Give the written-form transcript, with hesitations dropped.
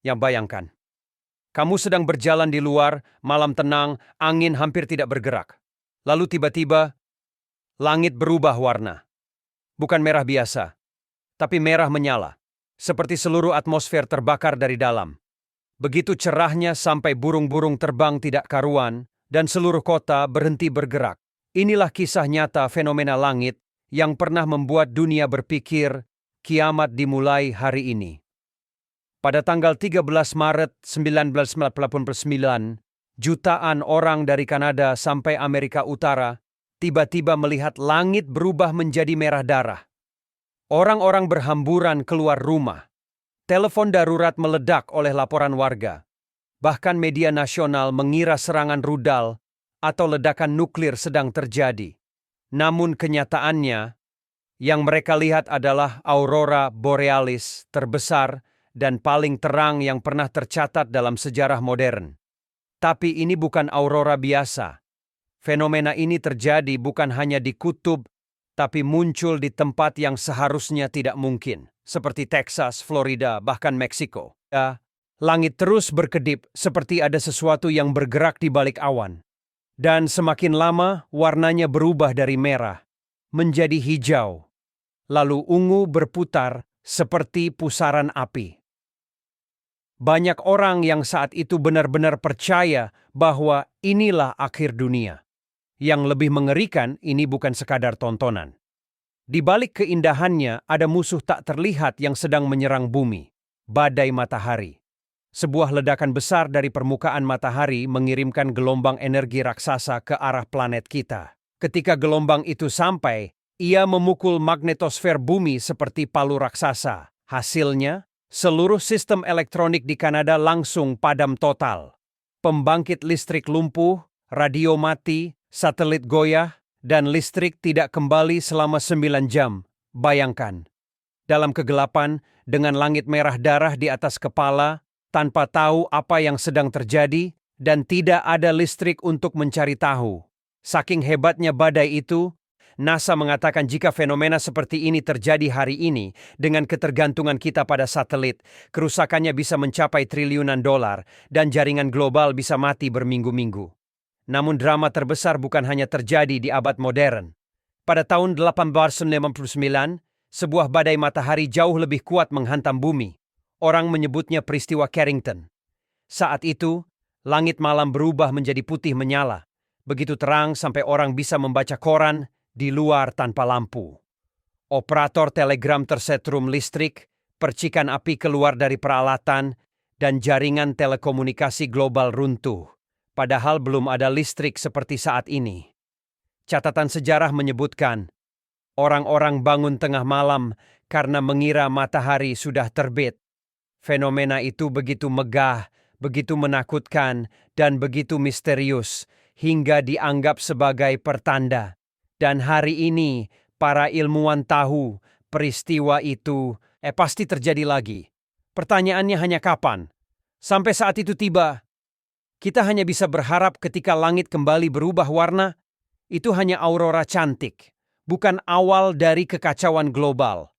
Yang bayangkan, kamu sedang berjalan di luar, malam tenang, angin hampir tidak bergerak. Lalu tiba-tiba, langit berubah warna. Bukan merah biasa, tapi merah menyala. Seperti seluruh atmosfer terbakar dari dalam. Begitu cerahnya sampai burung-burung terbang tidak karuan, dan seluruh kota berhenti bergerak. Inilah kisah nyata fenomena langit yang pernah membuat dunia berpikir kiamat dimulai hari ini. Pada tanggal 13 Maret 1989, jutaan orang dari Kanada sampai Amerika Utara tiba-tiba melihat langit berubah menjadi merah darah. Orang-orang berhamburan keluar rumah. Telepon darurat meledak oleh laporan warga. Bahkan media nasional mengira serangan rudal atau ledakan nuklir sedang terjadi. Namun kenyataannya, yang mereka lihat adalah aurora borealis terbesar dan paling terang yang pernah tercatat dalam sejarah modern. Tapi ini bukan aurora biasa. Fenomena ini terjadi bukan hanya di kutub, tapi muncul di tempat yang seharusnya tidak mungkin, seperti Texas, Florida, bahkan Meksiko. Langit terus berkedip seperti ada sesuatu yang bergerak di balik awan. Dan semakin lama, warnanya berubah dari merah menjadi hijau, lalu ungu berputar seperti pusaran api. Banyak orang yang saat itu benar-benar percaya bahwa inilah akhir dunia. Yang lebih mengerikan, ini bukan sekadar tontonan. Di balik keindahannya ada musuh tak terlihat yang sedang menyerang bumi, badai matahari. Sebuah ledakan besar dari permukaan matahari mengirimkan gelombang energi raksasa ke arah planet kita. Ketika gelombang itu sampai, ia memukul magnetosfer bumi seperti palu raksasa. Hasilnya, seluruh sistem elektronik di Kanada langsung padam total. Pembangkit listrik lumpuh, radio mati, satelit goyah, dan listrik tidak kembali selama 9 jam. Bayangkan, dalam kegelapan, dengan langit merah darah di atas kepala, tanpa tahu apa yang sedang terjadi, dan tidak ada listrik untuk mencari tahu. Saking hebatnya badai itu, NASA mengatakan jika fenomena seperti ini terjadi hari ini, dengan ketergantungan kita pada satelit, kerusakannya bisa mencapai triliunan dolar, dan jaringan global bisa mati berminggu-minggu. Namun drama terbesar bukan hanya terjadi di abad modern. Pada tahun 1859, sebuah badai matahari jauh lebih kuat menghantam bumi. Orang menyebutnya peristiwa Carrington. Saat itu, langit malam berubah menjadi putih menyala. Begitu terang sampai orang bisa membaca koran di luar tanpa lampu. Operator telegram tersetrum listrik, percikan api keluar dari peralatan, dan jaringan telekomunikasi global runtuh. Padahal belum ada listrik seperti saat ini. Catatan sejarah menyebutkan, orang-orang bangun tengah malam karena mengira matahari sudah terbit. Fenomena itu begitu megah, begitu menakutkan, dan begitu misterius, hingga dianggap sebagai pertanda. Dan hari ini, para ilmuwan tahu peristiwa itu pasti terjadi lagi. Pertanyaannya hanya kapan? Sampai saat itu tiba, kita hanya bisa berharap ketika langit kembali berubah warna, itu hanya aurora cantik, bukan awal dari kekacauan global.